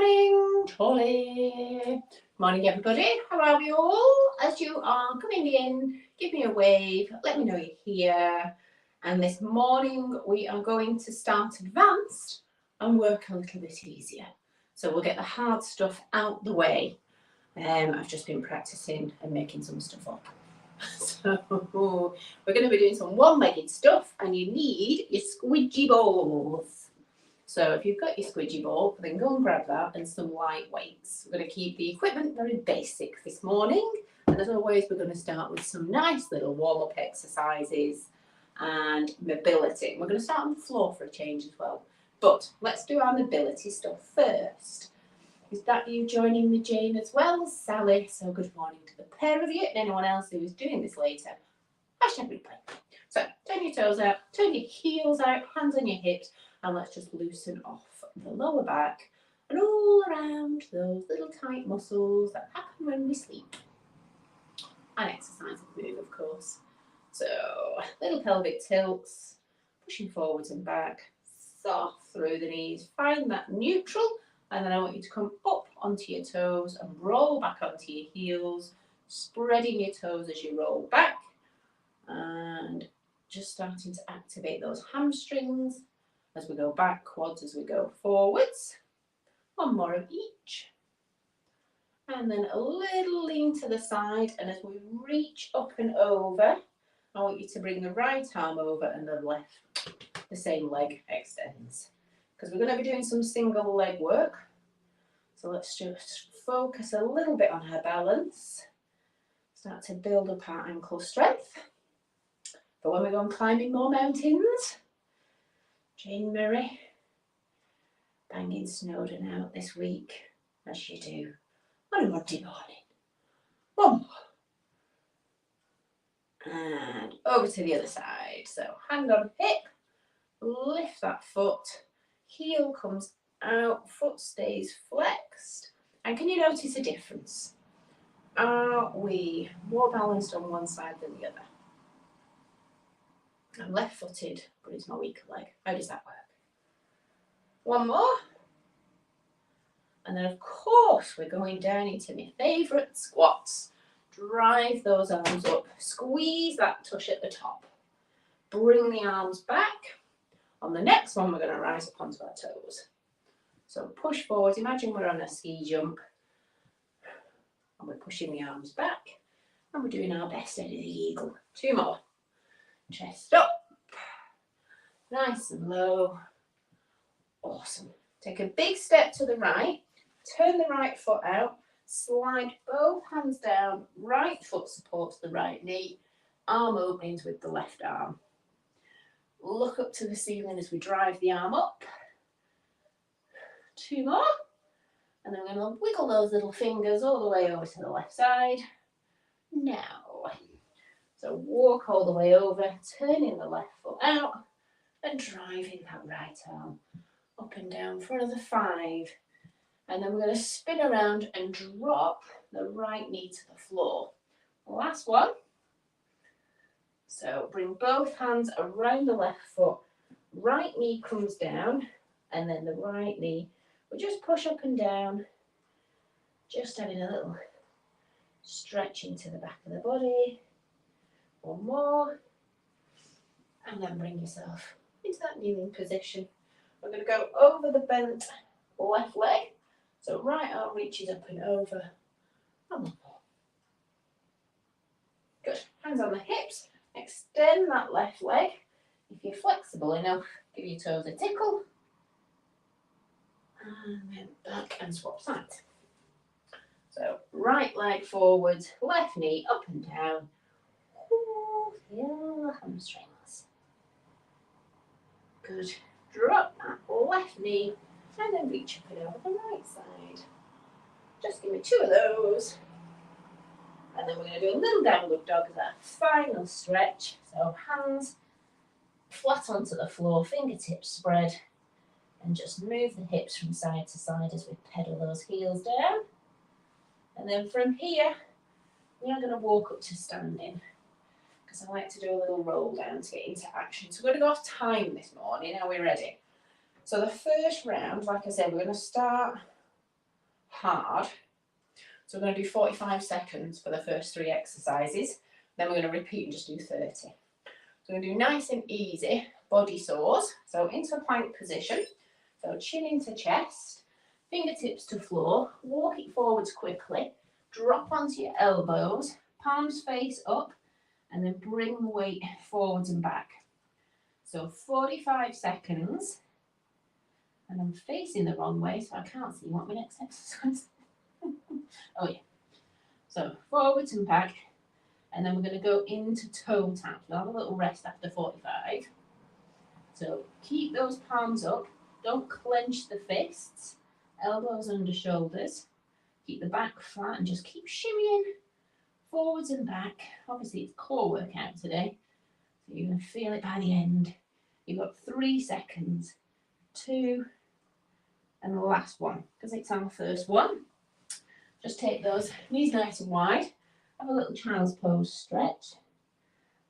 morning, Tolly. Morning, everybody. How are we all? As you are coming in, give me a wave. Let me know you're here. And this morning, we are going to start advanced and work a little bit easier. So we'll get the hard stuff out the way. I've just been practicing and making some stuff up. So we're going to be doing some one-legged stuff, and you need your squidgy balls. So if you've got your squidgy ball, then go and grab that and some light weights. We're going to keep the equipment very basic this morning. And as always, we're going to start with some nice little warm-up exercises and mobility. We're going to start on the floor for a change as well. But let's do our mobility stuff first. Is that you joining me, Jane, as well? Sally, so good morning to the pair of you and anyone else who is doing this later. Hashtag replay. So turn your toes out, turn your heels out, hands on your hips, and let's just loosen off the lower back and all around those little tight muscles that happen when we sleep. And exercise and move, of course. So little pelvic tilts, pushing forwards and back, soft through the knees. Find that neutral, and then I want you to come up onto your toes and roll back onto your heels, spreading your toes as you roll back, and just starting to activate those hamstrings as we go back, quads as we go forwards. One more of each. And then a little lean to the side, and as we reach up and over, I want you to bring the right arm over and the left, the same leg extends. Because we're going to be doing some single leg work. So let's just focus a little bit on her balance. Start to build up our ankle strength. But when we go on climbing more mountains, Jane Murray, banging Snowdon out this week, as you do on a Monday morning. One more. And over to the other side. So hand on hip, lift that foot, heel comes out, foot stays flexed. And can you notice a difference? Are we more balanced on one side than the other? I'm left-footed, but it's my weaker leg. How does that work? One more. And then, of course, we're going down into my favourite squats. Drive those arms up. Squeeze that tush at the top. Bring the arms back. On the next one, we're going to rise up onto our toes. So push forward. Imagine we're on a ski jump. And we're pushing the arms back. And we're doing our best end of the eagle. Two more. Chest up. Nice and low. Awesome. Take a big step to the right. Turn the right foot out. Slide both hands down. Right foot supports the right knee. Arm openings with the left arm. Look up to the ceiling as we drive the arm up. Two more. And then we're going to wiggle those little fingers all the way over to the left side. Now. So walk all the way over, turning the left foot out and driving that right arm up and down for another 5. And then we're going to spin around and drop the right knee to the floor. Last one. So bring both hands around the left foot. Right knee comes down, and then the right knee will just push up and down, just having a little stretch into the back of the body. One more, and then bring yourself into that kneeling position. We're going to go over the bent left leg. So right arm reaches up and over. And one more. Good. Hands on the hips. Extend that left leg. If you're flexible enough, give your toes a tickle. And then back and swap sides. So right leg forwards, left knee up and down. Feel the hamstrings. Good. Drop that left knee and then reach up and over the right side. Just give me 2 of those. And then we're going to do a little downward dog as our final stretch. So hands flat onto the floor, fingertips spread, and just move the hips from side to side as we pedal those heels down. And then from here, we are going to walk up to standing, because I like to do a little roll down to get into action. So we're going to go off time this morning. Are we ready? So the first round, like I said, we're going to start hard. So we're going to do 45 seconds for the first 3 exercises. Then we're going to repeat and just do 30. So we're going to do nice and easy body saws. So into a plank position. So chin into chest, fingertips to floor, walk it forwards quickly, drop onto your elbows, palms face up, and then bring the weight forwards and back. So 45 seconds, and I'm facing the wrong way, so I can't see what my next exercise. Oh yeah. So forwards and back, and then we're going to go into toe taps. We'll have a little rest after 45. So keep those palms up. Don't clench the fists. Elbows under shoulders. Keep the back flat and just keep shimmying forwards and back. Obviously, it's core workout today, so you're going to feel it by the end. You've got 3 seconds. 2, and the last one, because it's our first one. Just take those knees nice and wide. Have a little child's pose stretch.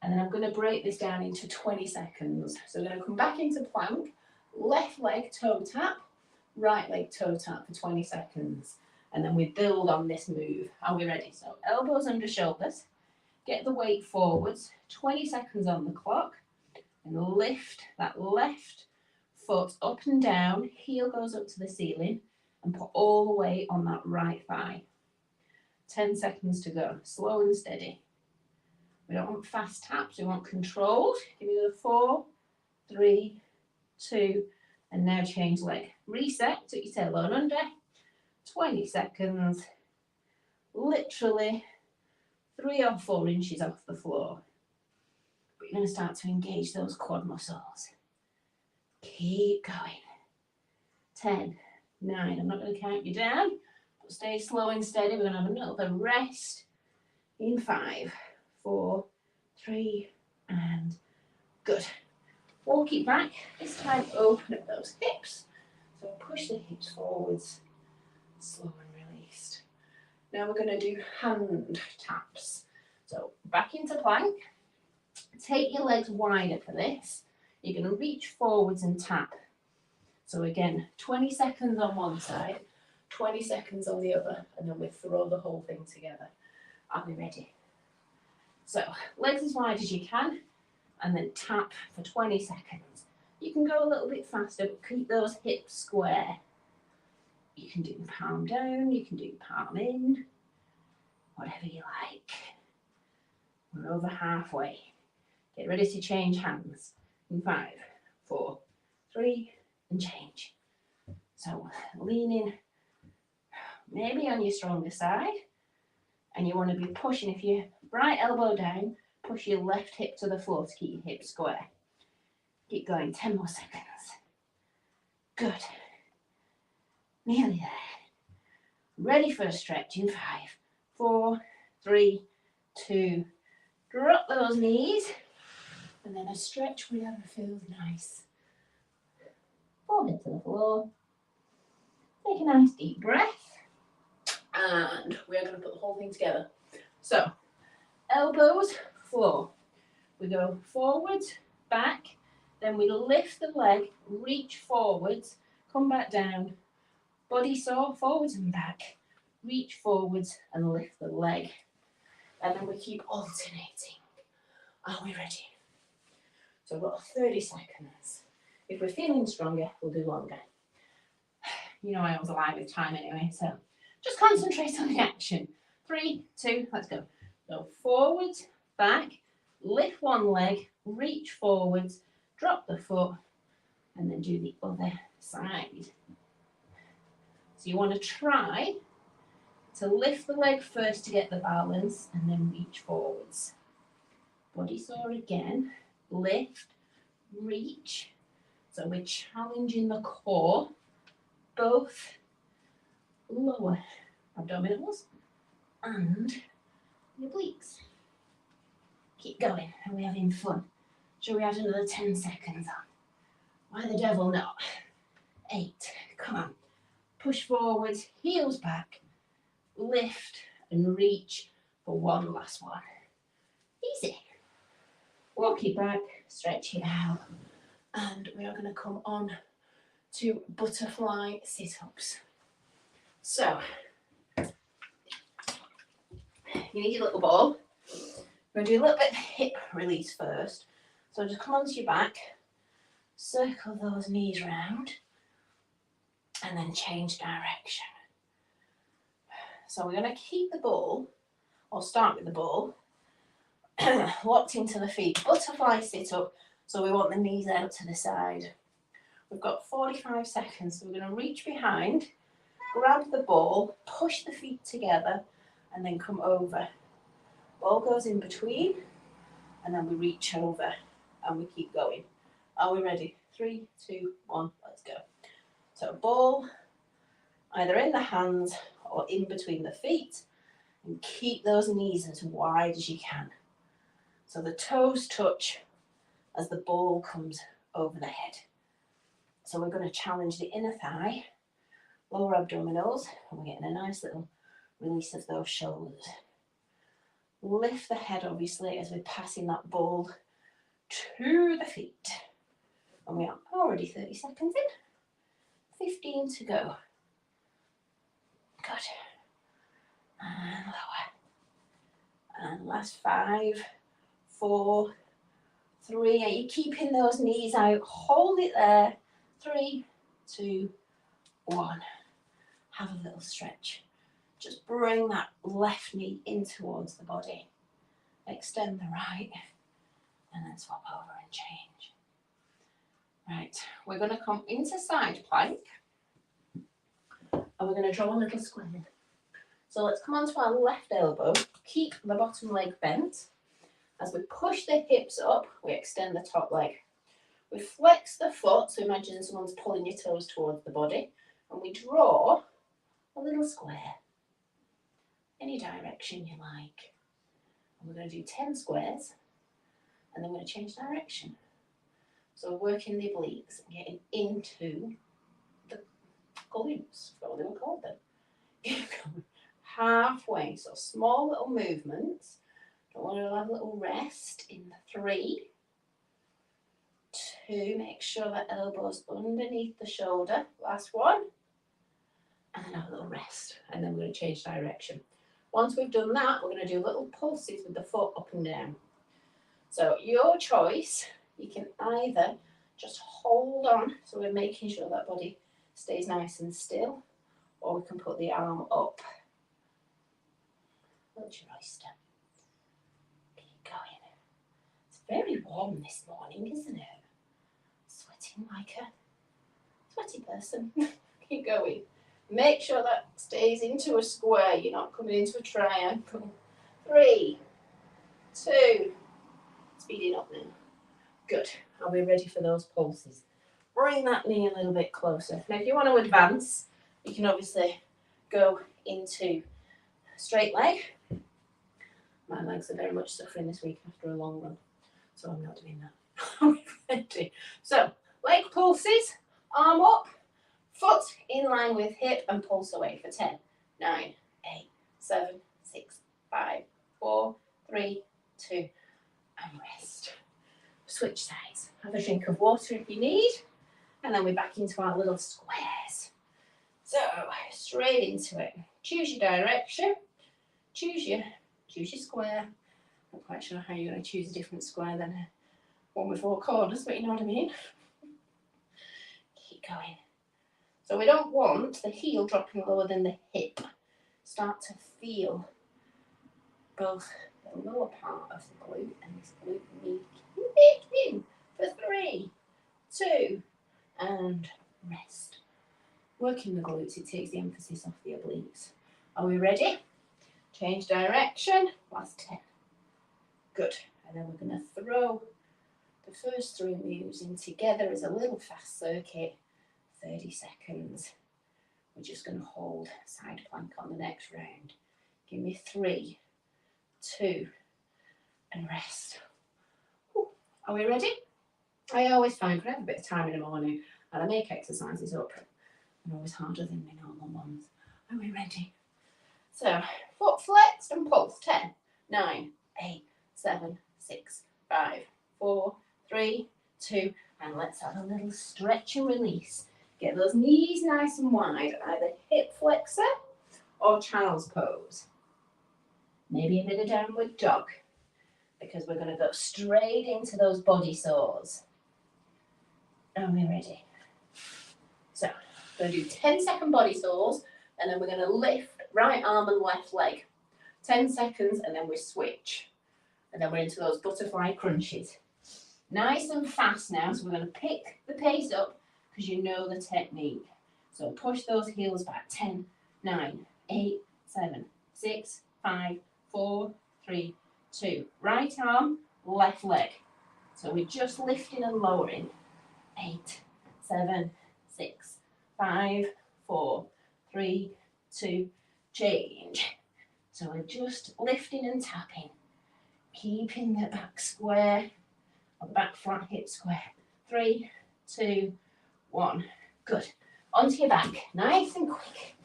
And then I'm going to break this down into 20 seconds. So we're going to come back into plank. Left leg toe tap, right leg toe tap for 20 seconds. And then we build on this move. Are we ready? So elbows under shoulders. Get the weight forwards. 20 seconds on the clock. And lift that left foot up and down. Heel goes up to the ceiling. And put all the weight on that right thigh. 10 seconds to go. Slow and steady. We don't want fast taps. We want controlled. Give me the 4, 3, 2, and now change leg. Reset, took your tailbone under, 20 seconds, literally 3 or 4 inches off the floor. But you're going to start to engage those quad muscles. Keep going. 10, 9, I'm not going to count you down, but stay slow and steady. We're going to have another rest in 5, 4, 3, and good. Walk it back, this time open up those hips. So push the hips forwards, slow and released. Now we're going to do hand taps. So back into plank. Take your legs wider for this. You're going to reach forwards and tap. So again, 20 seconds on one side, 20 seconds on the other, and then we throw the whole thing together. Are we ready? So legs as wide as you can. And then tap for 20 seconds. You can go a little bit faster, but keep those hips square. You can do palm down, you can do palm in, whatever you like. We're over halfway. Get ready to change hands. In 5, 4, 3, and change. So leaning maybe on your stronger side, and you want to be pushing. If your right elbow down, push your left hip to the floor to keep your hips square. Keep going, 10 more seconds. Good. Nearly there. Ready for a stretch in 5, 4, 3, 2. Drop those knees. And then a stretch wherever feels nice. Forehead to the floor. Take a nice deep breath. And we're going to put the whole thing together. So, elbows, floor. We go forwards, back, then we lift the leg, reach forwards, come back down, body saw, forwards and back, reach forwards and lift the leg. And then we keep alternating. Are we ready? So we've got 30 seconds. If we're feeling stronger, we'll do longer. You know I always lie with time anyway, so just concentrate on the action. 3, 2, let's go. So forwards, back, lift one leg, reach forwards, drop the foot, and then do the other side. So you want to try to lift the leg first to get the balance, and then reach forwards. Body saw again, lift, reach. So we're challenging the core, both lower abdominals and your obliques. Keep going. Are we having fun? Shall we add another 10 seconds on? Why the devil not? 8. Come on. Push forwards, heels back, lift and reach for one last one. Easy. Walk it back, stretch it out, and we are going to come on to butterfly sit-ups. So you need your little ball. We're going to do a little bit of hip release first. So just come onto your back, circle those knees round, and then change direction. So we're going to keep the ball, or start with the ball, locked into the feet, butterfly sit up, so we want the knees out to the side. We've got 45 seconds, so we're going to reach behind, grab the ball, push the feet together, and then come over. Ball goes in between, and then we reach over, and we keep going. Are we ready? 3, 2, 1, let's go. So ball either in the hands or in between the feet, and keep those knees as wide as you can. So the toes touch as the ball comes over the head. So we're going to challenge the inner thigh, lower abdominals, and we're getting a nice little release of those shoulders. Lift the head, obviously, as we're passing that ball to the feet. And we are already 30 seconds in. 15 to go. Good. And lower. And last 5, 4, 3. Are you keeping those knees out? Hold it there. 3, 2, 1. Have a little stretch. Just bring that left knee in towards the body. Extend the right. And then swap over and change. Right, we're going to come into side plank. And we're going to draw a little square. So let's come onto our left elbow. Keep the bottom leg bent. As we push the hips up, we extend the top leg. We flex the foot, so imagine someone's pulling your toes towards the body. And we draw a little square. Any direction you like. And we're going to do 10 squares. And then we're going to change direction. So we're working the obliques and getting into the glutes. That's what they were called then. Halfway. So small little movements. Don't want to have a little rest in 3, 2. Make sure that elbow's underneath the shoulder. Last one. And then have a little rest. And then we're going to change direction. Once we've done that, we're going to do little pulses with the foot up and down. So your choice, you can either just hold on, so we're making sure that body stays nice and still, or we can put the arm up. What's your oyster? Keep going. It's very warm this morning, isn't it? Sweating like a sweaty person. Keep going. Make sure that stays into a square. You're not coming into a triangle. 3, 2. Speeding up now. Good. Are we ready for those pulses? Bring that knee a little bit closer. Now, if you want to advance, you can obviously go into straight leg. My legs are very much suffering this week after a long run, so I'm not doing that. Are we ready? So, leg pulses, arm up, foot in line with hip, and pulse away for 10, 9, 8, 7, 6, 5, 4, 3, 2, and rest. Switch sides. Have a drink of water if you need, and then we're back into our little squares. So straight into it. Choose your direction. Choose your square. Not quite sure how you're going to choose a different square than one with 4 corners, but you know what I mean. Keep going. So we don't want the heel dropping lower than the hip. Start to feel both the lower part of the glute and this glute making for 3, 2, and rest. Working the glutes, it takes the emphasis off the obliques. Are we ready? Change direction. Last 10. Good. And then we're going to throw the first 3 moves in together as a little fast circuit. 30 seconds. We're just going to hold side plank on the next round. Give me 3, 2, and rest. Ooh. Are we ready? I always find when I have a bit of time in the morning and I make exercises up, they're always harder than my normal ones. Are we ready? So, foot flexed and pulse. 10, 9, 8, 7, 6, 5, 4, 3, 2, and let's have a little stretch and release. Get those knees nice and wide, either hip flexor or child's pose. maybe a bit of downward dog, because we're going to go straight into those body saws. Are we ready? So, we're going to do 10-second body saws, and then we're going to lift right arm and left leg. 10 seconds, and then we switch. And then we're into those butterfly crunches. Nice and fast now, so we're going to pick the pace up because you know the technique. So push those heels back. 10, 9, 8, 7, 6, 5, 4, 3, 2. Right arm, left leg. So we're just lifting and lowering. 8, 7, 6, 5, 4, 3, 2, change. So we're just lifting and tapping, keeping the back square, or the back flat hip square. 3, 2, 1. Good. Onto your back, nice and quick.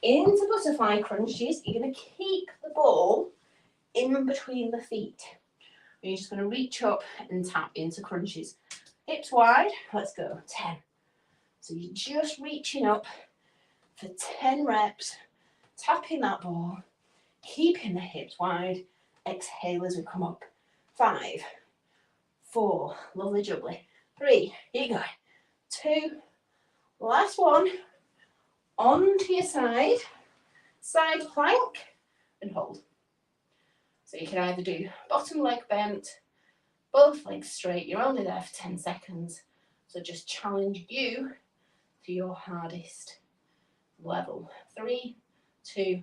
Into butterfly crunches. You're going to keep the ball in between the feet. You're just going to reach up and tap into crunches. Hips wide. Let's go. 10. So you're just reaching up for 10 reps, tapping that ball, keeping the hips wide. Exhale as we come up. 5, 4, lovely jubbly. 3, here you go. 2, last one. Onto your side, side plank, and hold. So you can either do bottom leg bent, both legs straight. You're only there for 10 seconds. So just challenge you to your hardest level. 3, 2,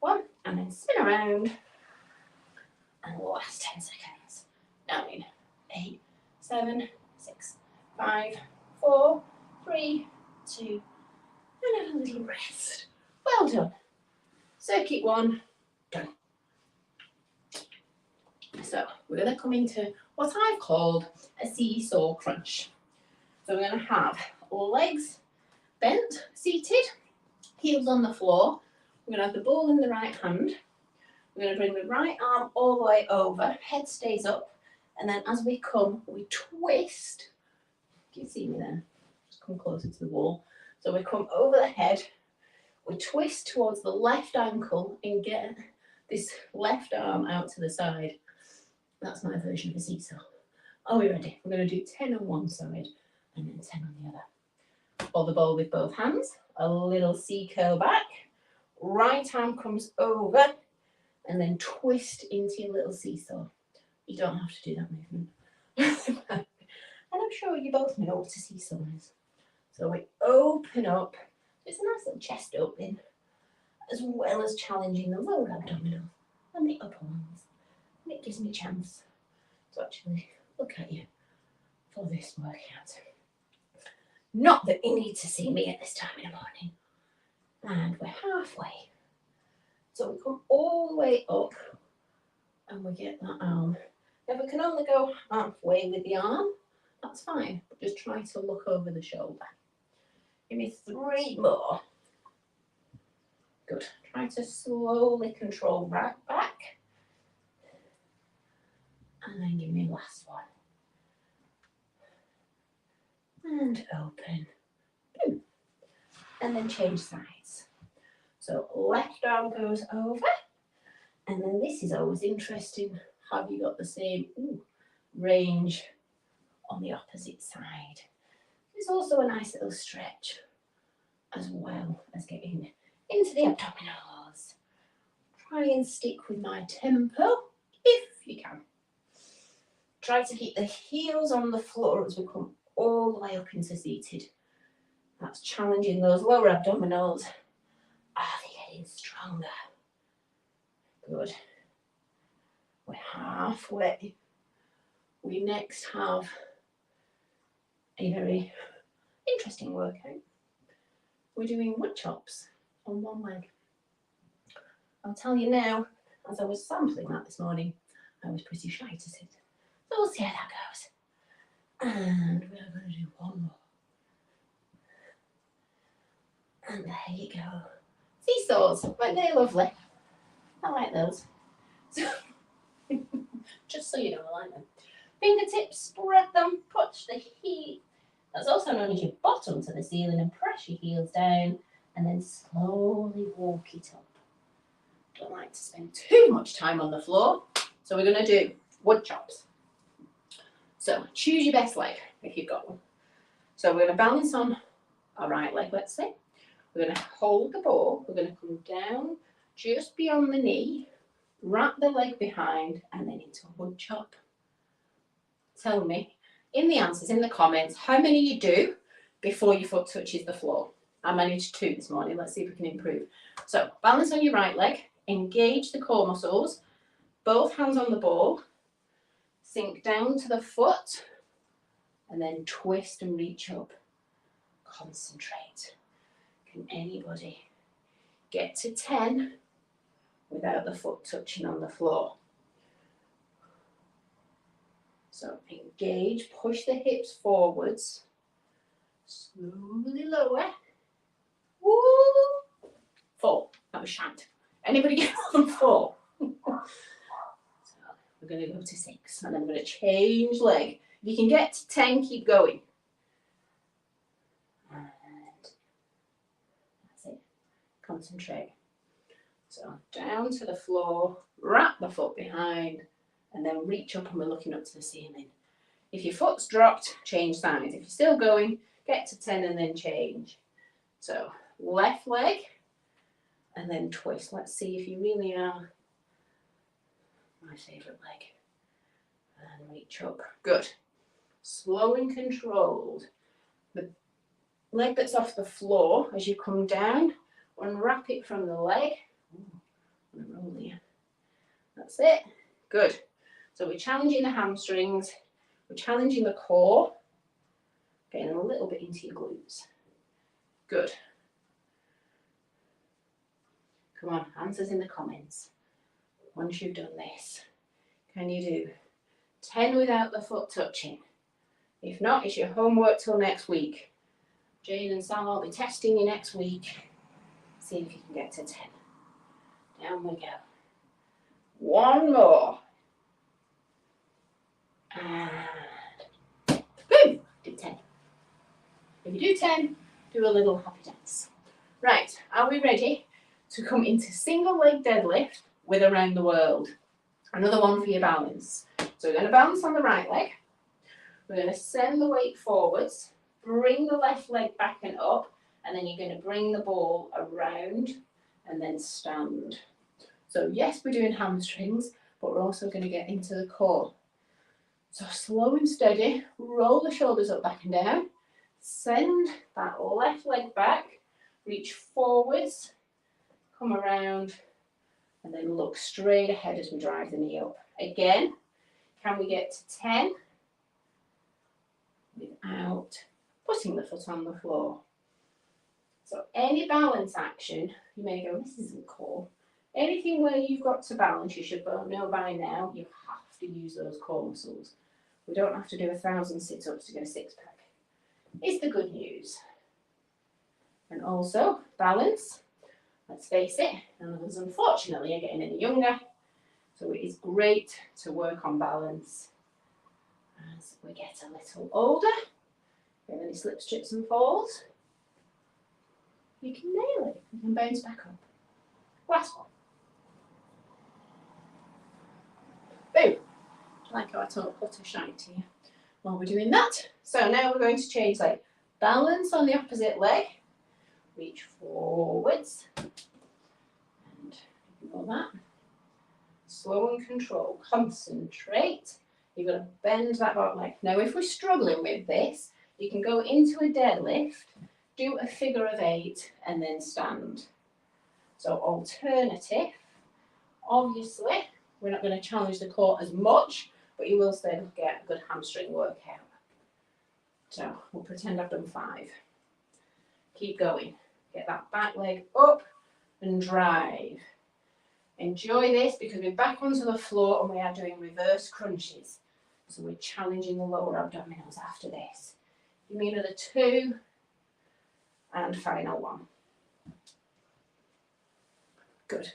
1, and then spin around. And last 10 seconds. 9, 8, 7, 6, 5, 4, 3, 2, and have a little rest. Well done. Circuit 1, done. So we're going to come into what I've called a seesaw crunch. So we're going to have legs bent, seated, heels on the floor. We're going to have the ball in the right hand. We're going to bring the right arm all the way over, head stays up, and then as we come, we twist. Can you see me there? Just come closer to the wall. So we come over the head, we twist towards the left ankle and get this left arm out to the side. That's my version of a seesaw. Are we ready? We're going to do 10 on one side and then 10 on the other. Hold the ball with both hands, a little C curl back, right arm comes over, and then twist into your little seesaw. You don't have to do that movement. And I'm sure you both know what a seesaw is. So we open up. It's a nice little chest opening, as well as challenging the lower abdominal and the upper ones. And it gives me a chance to actually look at you for this workout. Not that you need to see me at this time in the morning. And we're halfway. So we come all the way up and we get that arm. Now we can only go halfway with the arm, that's fine, but just try to look over the shoulder. Give me 3 more. Good. Try to slowly control right back. And then give me last one. And open. Boom. And then change sides. So left arm goes over. And then this is always interesting. Have you got the same range on the opposite side? It's also a nice little stretch, as well as getting into the abdominals. Try and stick with my tempo if you can. Try to keep the heels on the floor as we come all the way up into seated. That's challenging those lower abdominals. Are they getting stronger? Good. We're halfway. We next have a very interesting workout. We're doing wood chops on one leg. I'll tell you now, as I was sampling that this morning, I was pretty shy to sit. So we'll see how that goes. And we're going to do one more. And there you go. Seesaws, aren't they lovely? I like those. So, just so you know, I like them. Fingertips, spread them, push the heel. That's also known as your bottom to the ceiling, and press your heels down and then slowly walk it up. Don't like to spend too much time on the floor. So we're going to do wood chops. So choose your best leg if you've got one. So we're going to balance on our right leg, let's say. We're going to hold the ball. We're going to come down just beyond the knee, wrap the leg behind, and then into a wood chop. Tell me in the answers, in the comments, how many you do before your foot touches the floor. I managed 2 this morning. Let's see if we can improve. So balance on your right leg, engage the core muscles, both hands on the ball, sink down to the foot, and then twist and reach up. Concentrate. Can anybody get to 10 without the foot touching on the floor? So engage, push the hips forwards, slowly lower. Woo! 4. That was shite. Anybody get more than 4? So we're going to go to 6, and then we're going to change leg. If you can get to 10, keep going. And that's it. Concentrate. So down to the floor, wrap the foot behind, and then reach up, and we're looking up to the ceiling. If your foot's dropped, change sides. If you're still going, get to 10 and then change. So left leg, and then twist. Let's see if you really are my favourite leg. And reach up. Good. Slow and controlled. The leg that's off the floor, as you come down, unwrap it from the leg. I'm gonna roll here. That's it. Good. So we're challenging the hamstrings, we're challenging the core, getting a little bit into your glutes. Good. Come on, answers in the comments. Once you've done this, can you do 10 without the foot touching? If not, it's your homework till next week. Jane and Sal, I'll be testing you next week. See if you can get to 10. Down we go. 1 more. And boom, did 10. If you do 10, do a little happy dance. Right, are we ready to come into single leg deadlift with around the world? Another one for your balance. So we're going to balance on the right leg. We're going to send the weight forwards, bring the left leg back and up, and then you're going to bring the ball around and then stand. So yes, we're doing hamstrings, but we're also going to get into the core. So slow and steady, roll the shoulders up, back and down, send that left leg back, reach forwards, come around, and then look straight ahead as we drive the knee up. Again, can we get to 10 without putting the foot on the floor? So any balance action, you may go, this isn't core. Anything where you've got to balance, you should know by now, you have to use those core muscles. We don't have to do 1,000 sit-ups to get a six-pack. It's the good news. And also, balance. Let's face it, none of us unfortunately are getting any younger. So it is great to work on balance as we get a little older. If you have any slips, trips and falls, you can nail it. You can bounce back up. Last one. Boom. Like how I taught butter shine to you while we're doing that. So now we're going to change leg. Balance on the opposite leg. Reach forwards. And ignore that. Slow and control. Concentrate. You've got to bend that bottom leg. Now if we're struggling with this, you can go into a deadlift, do a figure of 8 and then stand. So alternative, obviously, we're not going to challenge the core as much, but you will still get a good hamstring workout. So we'll pretend I've done 5. Keep going. Get that back leg up and drive. Enjoy this because we're back onto the floor and we are doing reverse crunches. So we're challenging the lower abdominals after this. Give me another 2 and final 1. Good.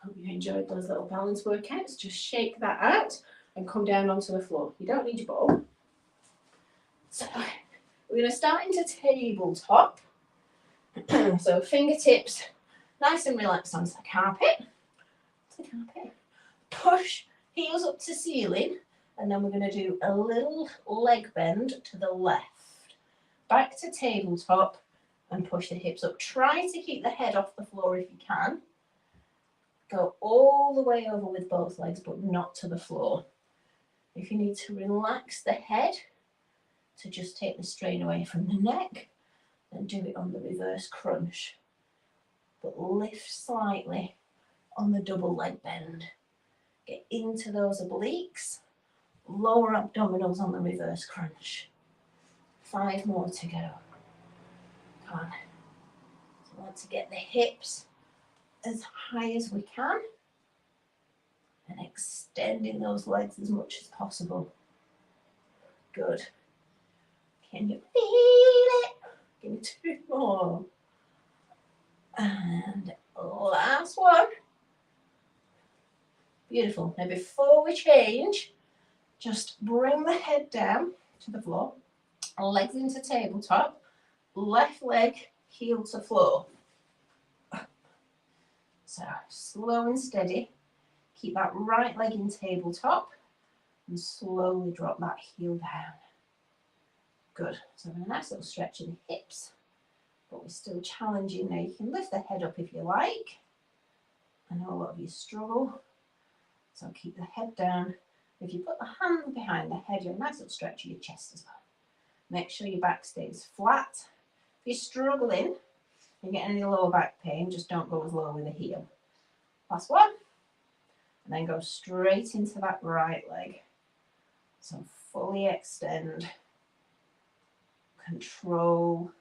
Hope you enjoyed those little balance workouts. Just shake that out and come down onto the floor. You don't need your ball. So we're going to start into tabletop. So fingertips nice and relaxed onto the carpet. the carpet. Push heels up to ceiling, and then we're going to do a little leg bend to the left. Back to tabletop and push the hips up. Try to keep the head off the floor if you can. Go all the way over with both legs, but not to the floor. If you need to relax the head to just take the strain away from the neck, then do it on the reverse crunch. But lift slightly on the double leg bend. Get into those obliques. Lower abdominals on the reverse crunch. 5 more to go. Come on. So we want to get the hips as high as we can and extending those legs as much as possible. Good. Can you feel it? Give me 2 more. And last one. Beautiful. Now before we change, just bring the head down to the floor, legs into tabletop, left leg heel to floor. So slow and steady. Keep that right leg in tabletop and slowly drop that heel down. Good. So a nice little stretch in the hips, but we're still challenging. Now you can lift the head up if you like. I know a lot of you struggle, so keep the head down. If you put the hand behind the head, you have a nice little stretch of your chest as well. Make sure your back stays flat. If you're struggling, you get any lower back pain, just don't go as low with the heel. Last one. And then go straight into that right leg. So fully extend. Control.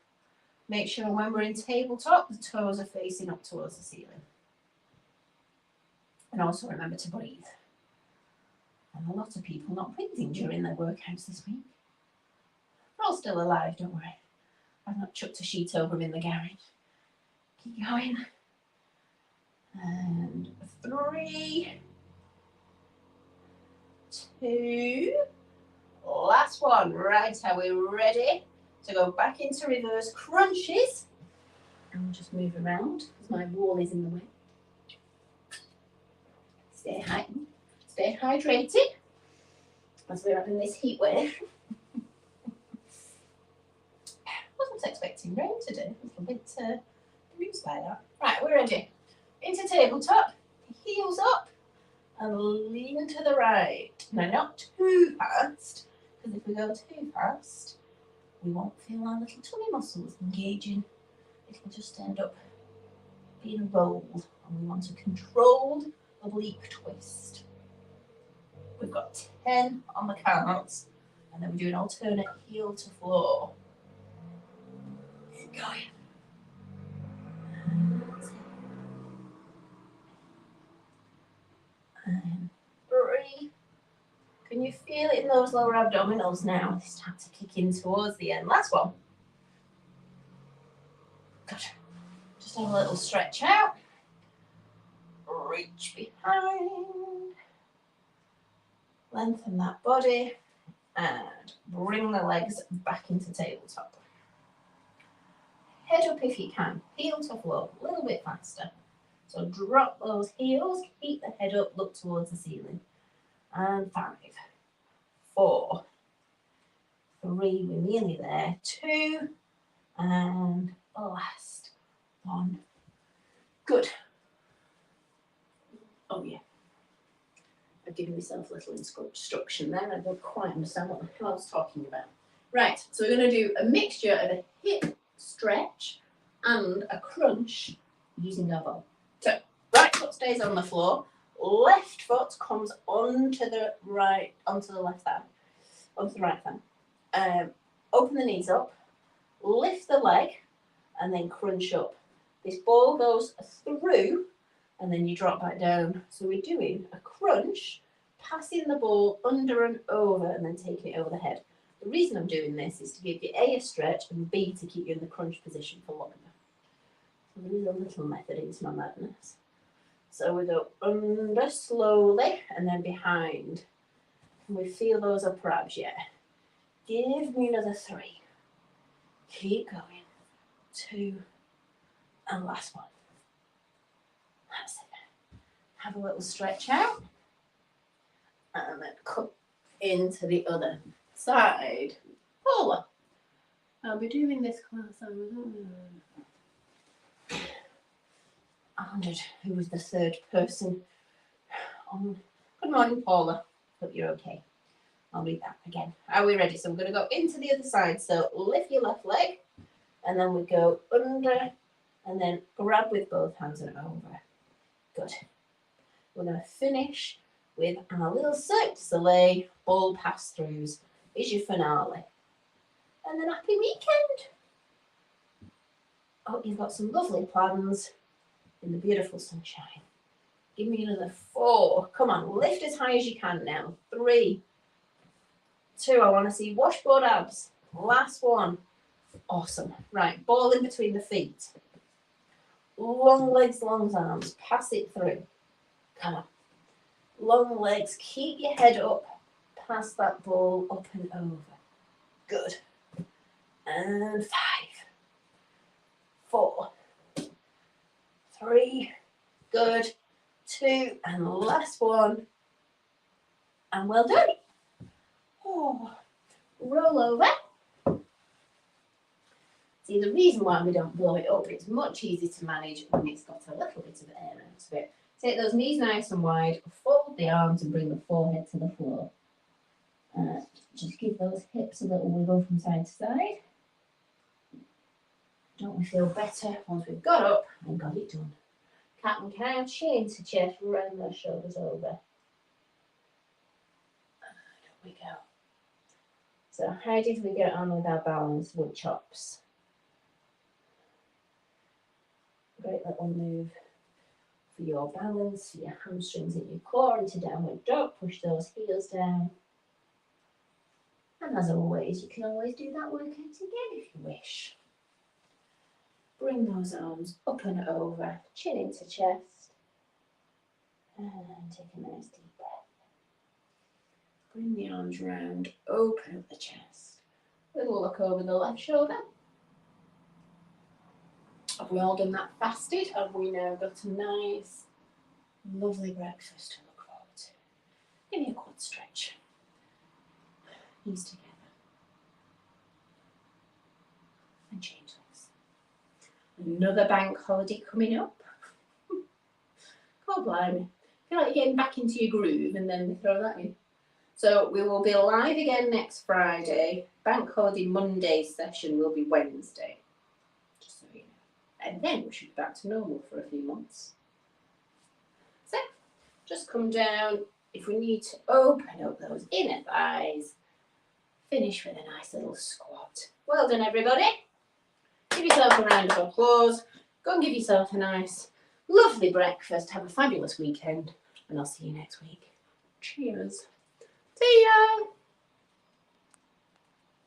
Make sure when we're in tabletop, the toes are facing up towards the ceiling. And also remember to breathe. And a lot of people not breathing during their workouts this week. We're all still alive, don't worry. I've not chucked a sheet over them in the garage. Keep going. And 3, 2, last one. Right, are we ready to go back into reverse crunches? And we'll just move around because my wall is in the way. Stay hydrated as we're having this heat wave. Wasn't expecting rain today. I was a bit amused by that. Right, we're ready. Into tabletop, heels up, and lean to the right. Now, not too fast, because if we go too fast, we won't feel our little tummy muscles engaging. It'll just end up being rolled, and we want a controlled oblique twist. We've got 10 on the counts, and then we do an alternate heel to floor. Keep going. 3. Can you feel it in those lower abdominals now? They start to kick in towards the end. Last one. Good. Just have a little stretch out. Reach behind. Lengthen that body and bring the legs back into tabletop. Head up if you can, heel to floor, a little bit faster. So drop those heels, keep the head up, look towards the ceiling. And 5, 4, 3, we're nearly there, 2, and last 1. Good. Oh yeah. I've given myself a little instruction there. I don't quite understand what the hell I was talking about. Right, so we're going to do a mixture of a hip stretch and a crunch using our ball. So, right foot stays on the floor, left foot comes onto the right, onto the left hand, onto the right hand. Open the knees up, lift the leg, and then crunch up. This ball goes through, and then you drop back down. So we're doing a crunch, passing the ball under and over, and then taking it over the head. The reason I'm doing this is to give you A, a stretch, and B, to keep you in the crunch position for longer. So there is a little method into my madness. So we go under slowly, and then behind. Can we feel those upper abs yet? Give me another 3. Keep going. 2, and last one. That's it. have a little stretch out, and then come into the other side. Paula, I'll be doing this class. Honored, who was the third person on. Good morning, Paula. Hope you're okay. I'll read that again. Are we ready? So I'm going to go into the other side. So lift your left leg, and then we go under, and then grab with both hands and over. Good. We're going to finish with our little Cirque du Soleil ball pass-throughs. Is your finale. And then happy weekend. I hope you've got some lovely plans in the beautiful sunshine. Give me another 4. Come on, lift as high as you can now. 3, 2, I want to see washboard abs. Last one. Awesome. Right, ball in between the feet. Long legs, long arms. Pass it through. Come on. Long legs, keep your head up. Pass that ball up and over. Good. And 5, 4, 3, good. 2, and last one. And well done. Oh, roll over. See, the reason why we don't blow it up, it's much easier to manage when it's got a little bit of air out of it. Take those knees nice and wide, fold the arms and bring the forehead to the floor. Just give those hips a little wiggle from side to side. Don't we feel better once we've got up and got it done? Cat and cow, chin to chest, round those shoulders over. There we go. So how did we get on with our balance wood chops? Great little move for your balance, for your hamstrings and your core into downward dog. Push those heels down. And as always, you can always do that workout again if you wish. Bring those arms up and over, chin into chest. And take a nice deep breath. Bring the arms round, open up the chest. Little look over the left shoulder. Have we all done that fasted? Have we now got a nice, lovely breakfast to look forward to? Give me a quad stretch. Knees together. And change legs. Another bank holiday coming up. God blimey. I feel like you're getting back into your groove and then we throw that in. So we will be live again next Friday. Bank holiday Monday session will be Wednesday. Just so you know. And then we should be back to normal for a few months. So just come down. If we need to open up those inner thighs, finish with a nice little squat. Well done, everybody. Give yourself a round of applause. Go and give yourself a nice, lovely breakfast. Have a fabulous weekend, and I'll see you next week. Cheers. See ya.